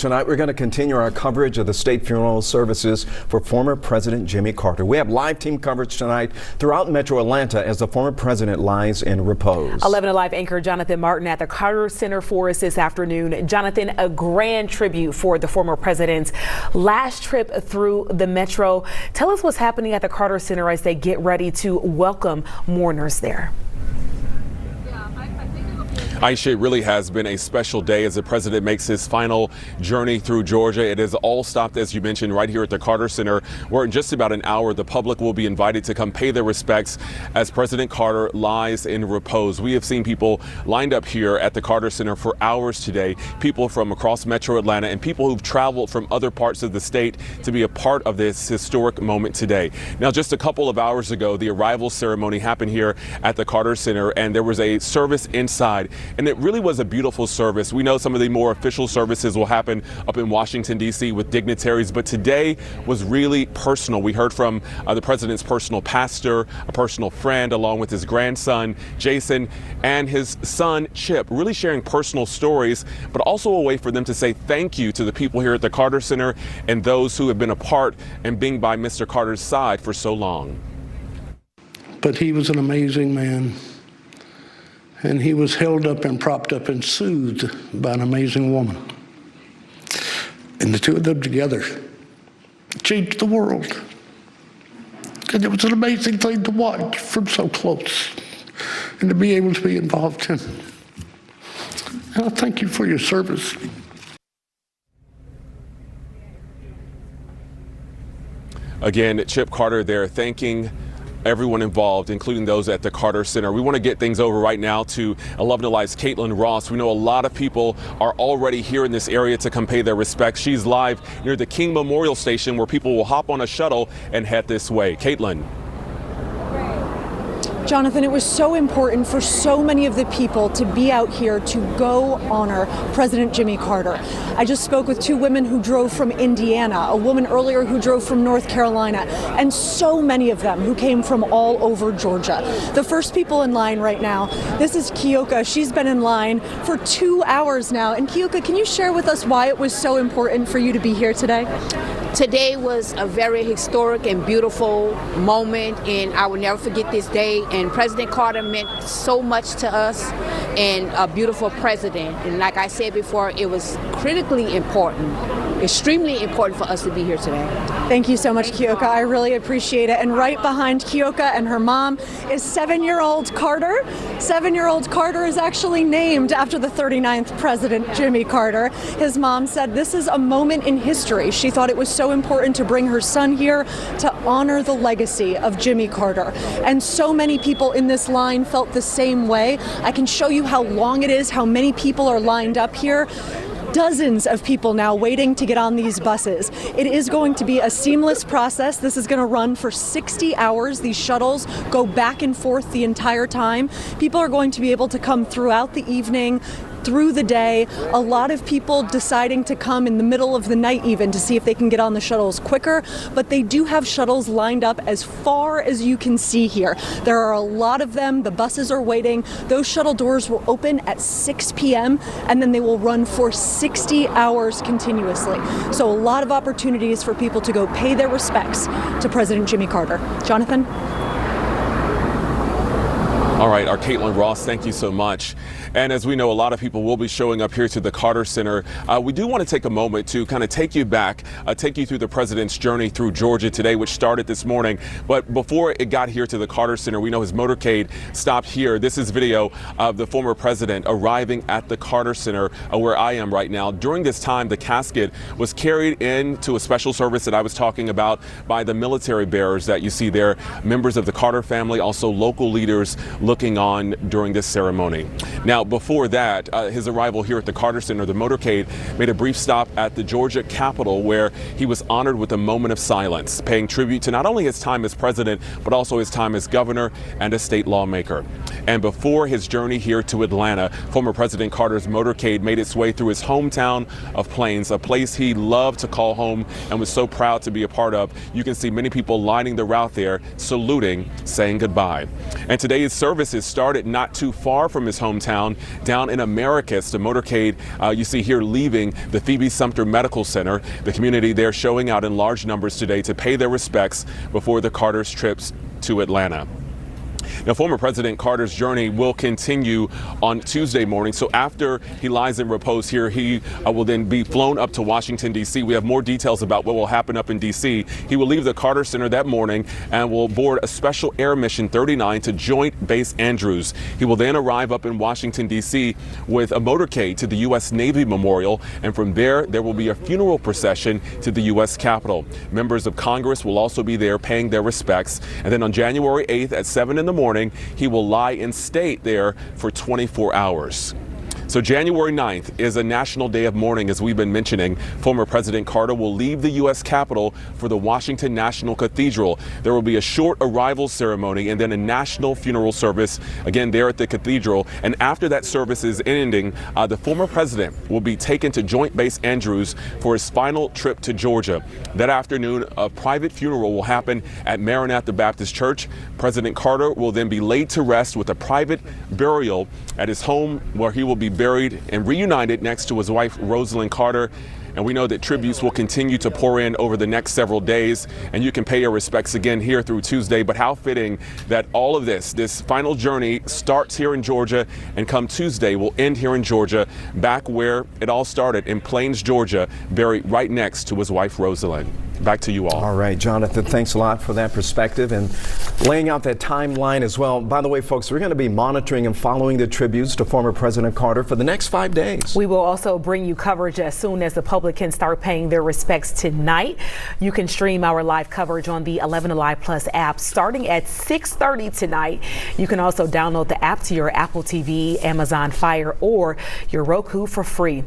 Tonight, we're going to continue our coverage of the state funeral services for former President Jimmy Carter. We have live team coverage tonight throughout Metro Atlanta as the former president lies in repose. 11 Alive anchor Jonathan Martin at the Carter Center for us this afternoon. Jonathan, a grand tribute for the former president's last trip through the Metro. Tell us what's happening at the Carter Center as they get ready to welcome mourners there. Aisha, it really has been a special day as the president makes his final journey through Georgia. It has all stopped, as you mentioned, right here at the Carter Center, where in just about an hour, the public will be invited to come pay their respects as President Carter lies in repose. We have seen people lined up here at the Carter Center for hours today, people from across Metro Atlanta and people who've traveled from other parts of the state to be a part of this historic moment today. Now, just a couple of hours ago, the arrival ceremony happened here at the Carter Center, and there was a service inside. And it really was a beautiful service. We know some of the more official services will happen up in Washington, D.C. with dignitaries, but today was really personal. We heard from the president's personal pastor, a personal friend, along with his grandson, Jason, and his son, Chip, really sharing personal stories, but also a way for them to say thank you to the people here at the Carter Center and those who have been a part and being by Mr. Carter's side for so long. But he was an amazing man. And he was held up and propped up and soothed by an amazing woman. And the two of them together changed the world. And it was an amazing thing to watch from so close and to be able to be involved in. And I thank you for your service. Again, Chip Carter there thanking everyone involved, including those at the Carter Center. We want to get things over right now to 11 Alive's Caitlin Ross. We know a lot of people are already here in this area to come pay their respects. She's live near the King Memorial Station where people will hop on a shuttle and head this way. Caitlin. Jonathan, it was so important for so many of the people to be out here to go honor President Jimmy Carter. I just spoke with two women who drove from Indiana, a woman earlier who drove from North Carolina, and so many of them who came from all over Georgia. The first people in line right now, this is Kioka. She's been in line for 2 hours now. And Kioka, can you share with us why it was so important for you to be here today? Today was a very historic and beautiful moment, and I will never forget this day. And President Carter meant so much to us, and a beautiful president. And like I said before, it was critically important, extremely important for us to be here today. Thank you so much, Kioka. I really appreciate it. And right behind Kioka and her mom is 7-year-old Carter. 7-year-old Carter is actually named after the 39th President, Jimmy Carter. His mom said this is a moment in history. She thought it was so important to bring her son here to honor the legacy of Jimmy Carter. And so many people in this line felt the same way. I can show you how long it is, how many people are lined up here. Dozens of people now waiting to get on these buses. It is going to be a seamless process. This is going to run for 60 hours. These shuttles go back and forth the entire time. People are going to be able to come throughout the evening, through the day. A lot of people deciding to come in the middle of the night even to see if they can get on the shuttles quicker, but they do have shuttles lined up as far as you can see here. There are a lot of them. The buses are waiting. Those shuttle doors will open at 6 p.m. and then they will run for 60 hours continuously. So a lot of opportunities for people to go pay their respects to President Jimmy Carter. Jonathan? All right, our Caitlin Ross, thank you so much. And as we know, a lot of people will be showing up here to the Carter Center. We do want to take a moment to kind of take you back, take you through the president's journey through Georgia today, which started this morning. But before it got here to the Carter Center, we know his motorcade stopped here. This is video of the former president arriving at the Carter Center, where I am right now. During this time, the casket was carried into a special service that I was talking about by the military bearers that you see there, members of the Carter family, also local leaders looking on during this ceremony. Now, before that, his arrival here at the Carter Center, the motorcade made a brief stop at the Georgia Capitol where he was honored with a moment of silence, paying tribute to not only his time as president, but also his time as governor and a state lawmaker. And before his journey here to Atlanta, former President Carter's motorcade made its way through his hometown of Plains, a place he loved to call home and was so proud to be a part of. You can see many people lining the route there, saluting, saying goodbye. And today's service services started not too far from his hometown, down in Americus. The motorcade you see here leaving the Phoebe Sumter Medical Center. The community there showing out in large numbers today to pay their respects before the Carter's trips to Atlanta. Now, former President Carter's journey will continue on Tuesday morning. So after he lies in repose here, he will then be flown up to Washington, D.C. We have more details about what will happen up in D.C. He will leave the Carter Center that morning and will board a special air mission 39 to Joint Base Andrews. He will then arrive up in Washington, D.C. with a motorcade to the U.S. Navy Memorial. And from there will be a funeral procession to the U.S. Capitol. Members of Congress will also be there paying their respects. And then on January 8th at 7 in the morning, he will lie in state there for 24 hours. So January 9th is a national day of mourning, as we've been mentioning. Former President Carter will leave the U.S. Capitol for the Washington National Cathedral. There will be a short arrival ceremony and then a national funeral service, again, there at the cathedral. And after that service is ending, the former president will be taken to Joint Base Andrews for his final trip to Georgia. That afternoon, a private funeral will happen at Maranatha Baptist Church. President Carter will then be laid to rest with a private burial at his home, where he will be buried and reunited next to his wife, Rosalind Carter. And we know that tributes will continue to pour in over the next several days, and you can pay your respects again here through Tuesday. But how fitting that all of this final journey starts here in Georgia, and come Tuesday will end here in Georgia, back where it all started in Plains, Georgia, buried right next to his wife, Rosalind. Back to you all. All right, Jonathan, thanks a lot for that perspective and laying out that timeline as well. By the way, folks, we're going to be monitoring and following the tributes to former President Carter for the next 5 days. We will also bring you coverage as soon as the public can start paying their respects tonight. You can stream our live coverage on the 11 Alive Plus app starting at 6:30 tonight. You can also download the app to your Apple TV, Amazon Fire, or your Roku for free.